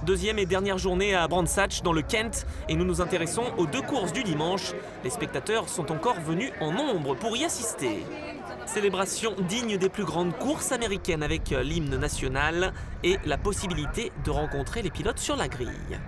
deuxième et dernière journée à Brands Hatch dans le Kent et nous nous intéressons aux 2 courses du dimanche. Les spectateurs sont encore venus en nombre pour y assister. Célébration digne des plus grandes courses américaines avec l'hymne national et la possibilité de rencontrer les pilotes sur la grille.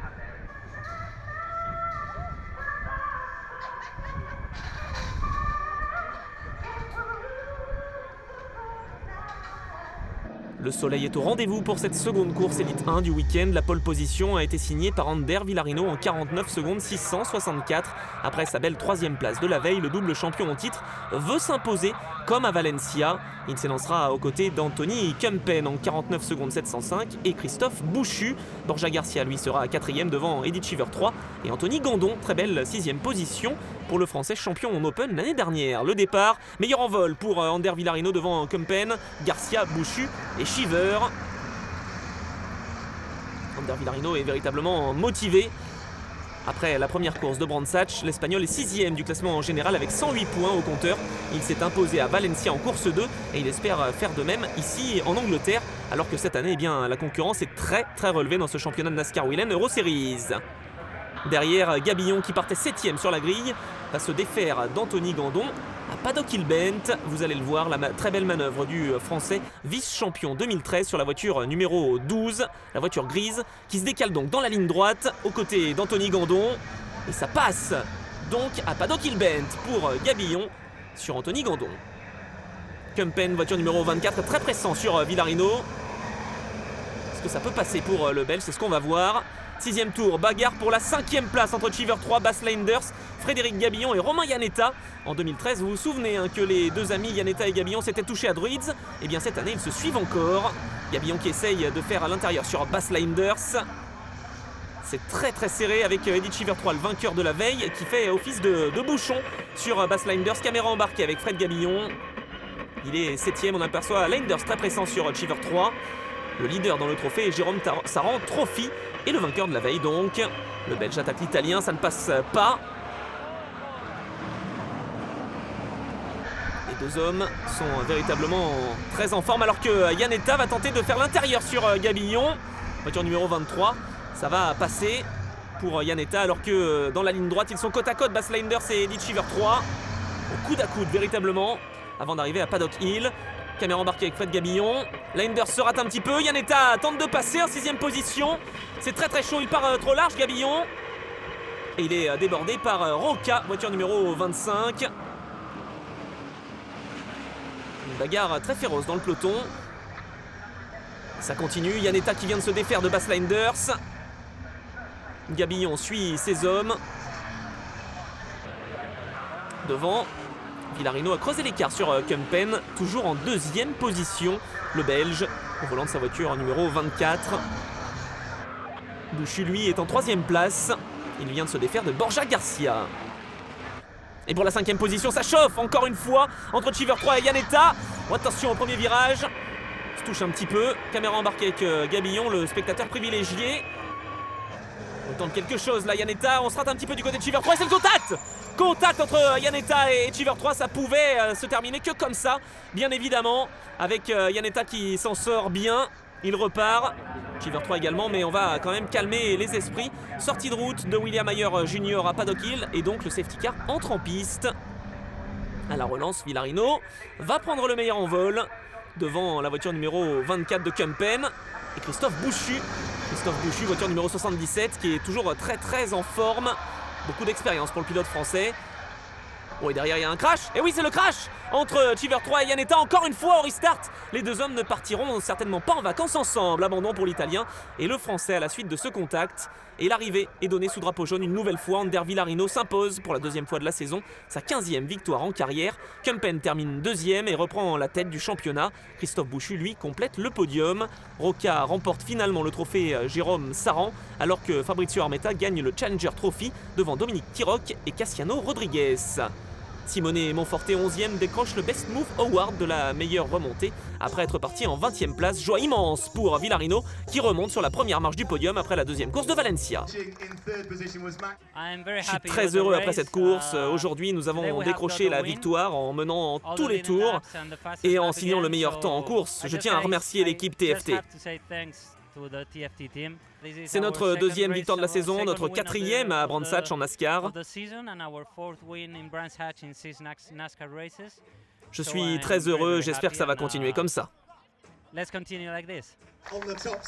Le soleil est au rendez-vous pour cette seconde course Elite 1 du week-end. La pole position a été signée par Ander Villarino en 49 secondes 664. Après sa belle 3e place de la veille, le double champion en titre veut s'imposer comme à Valencia. Il s'élancera aux côtés d'Anthony Kempen en 49 secondes 705 et Christophe Bouchu. Borja Garcia lui sera 4e devant Eddie Cheever 3 et Anthony Gandon, très belle 6e position pour le français champion en Open l'année dernière. Le départ, meilleur en vol pour Ander Villarino devant Kempen, Garcia, Bouchu et Cheever. Ander Villarino est véritablement motivé. Après la première course de Brands Hatch, l'Espagnol est 6e du classement en général avec 108 points au compteur. Il s'est imposé à Valencia en course 2 et il espère faire de même ici en Angleterre, alors que cette année, la concurrence est très relevée dans ce championnat de NASCAR Whelen Euro Series. Derrière, Gabillon qui partait 7e sur la grille va se défaire d'Anthony Gandon à Paddock Hill Bent. Vous allez le voir, la très belle manœuvre du français vice-champion 2013 sur la voiture numéro 12, la voiture grise, qui se décale donc dans la ligne droite aux côtés d'Anthony Gandon. Et ça passe donc à Paddock Hill Bent pour Gabillon sur Anthony Gandon. Kempen, voiture numéro 24, très pressant sur Villarino. Est-ce que ça peut passer pour le Belge? C'est ce qu'on va voir. 6e tour, bagarre pour la 5e place entre Cheever 3, Bas Leinders, Frédéric Gabillon et Romain Iannetta. En 2013, vous vous souvenez que les 2 amis Iannetta et Gabillon s'étaient touchés à Druids. Et bien cette année, ils se suivent encore. Gabillon qui essaye de faire à l'intérieur sur Bas Leinders. C'est très serré avec Eddie Cheever 3, le vainqueur de la veille, qui fait office de bouchon sur Bas Leinders. Caméra embarquée avec Fred Gabillon. Il est 7e, on aperçoit Leinders très pressant sur Cheever 3. Le leader dans le trophée est Jérôme Saran Trophy et le vainqueur de la veille donc. Le Belge attaque l'Italien, ça ne passe pas. Les 2 hommes sont véritablement très en forme alors que Iannetta va tenter de faire l'intérieur sur Gabillon. Voiture numéro 23, ça va passer pour Iannetta alors que dans la ligne droite ils sont côte à côte, Bas Leinders et Eddie Cheever 3. Au coude à coude véritablement avant d'arriver à Paddock Hill. Caméra embarquée avec Fred Gabillon. Leinders se rate un petit peu. Iannetta tente de passer en 6e position. C'est très chaud. Il part trop large, Gabillon. Et il est débordé par Roca, voiture numéro 25. Une bagarre très féroce dans le peloton. Ça continue. Iannetta qui vient de se défaire de Bas Leinders. Gabillon suit ses hommes. Devant. Villarino a creusé l'écart sur Kempen, toujours en 2e position, le Belge, au volant de sa voiture numéro 24. Bouchu, lui, est en 3e place. Il vient de se défaire de Borja Garcia. Et pour la 5e position, ça chauffe encore une fois entre Cheever 3 et Iannetta. Oh, attention au premier virage. Se touche un petit peu. Caméra embarquée avec Gabillon, le spectateur privilégié. On tente quelque chose là, Iannetta. On se rate un petit peu du côté de Cheever 3 et c'est le contact! Contact entre Iannetta et Cheever 3, ça pouvait se terminer que comme ça, bien évidemment, avec Iannetta qui s'en sort bien, il repart, Cheever 3 également, mais on va quand même calmer les esprits. Sortie de route de William Ayer Jr. à Paddock Hill, et donc le safety car entre en piste. À la relance, Villarino va prendre le meilleur en vol, devant la voiture numéro 24 de Kempen, et Christophe Bouchu, voiture numéro 77, qui est toujours très en forme. Beaucoup d'expérience pour le pilote français. Oh, et derrière il y a un crash. Et oui, c'est le crash entre Cheever 3 et Iannetta. Encore une fois au restart. Les 2 hommes ne partiront certainement pas en vacances ensemble. Abandon pour l'Italien et le Français à la suite de ce contact. Et l'arrivée est donnée sous drapeau jaune une nouvelle fois. Ander Villarino s'impose pour la 2e fois de la saison. Sa 15e victoire en carrière. Kempen termine 2e et reprend la tête du championnat. Christophe Bouchu, lui, complète le podium. Roca remporte finalement le trophée Jérôme Saran, alors que Fabrizio Armetta gagne le Challenger Trophy devant Dominique Tiroc et Cassiano Rodriguez. Simone Monforté, 11e, décroche le Best Move Award de la meilleure remontée après être parti en 20e place. Joie immense pour Villarino qui remonte sur la première marche du podium après la 2e course de Valencia. Je suis très heureux après cette course. Aujourd'hui, nous avons décroché la victoire en menant tous les tours et en signant le meilleur temps en course. Je tiens à remercier l'équipe TFT. C'est notre deuxième victoire de la saison, notre quatrième à Brands Hatch en NASCAR. Je suis très heureux, j'espère que ça va continuer comme ça.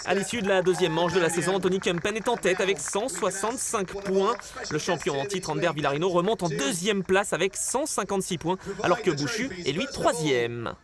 À l'issue de la deuxième manche de la saison, Anthony Kempen est en tête avec 165 points. Le champion en titre Ander Villarino remonte en deuxième place avec 156 points, alors que Bouchu est lui troisième.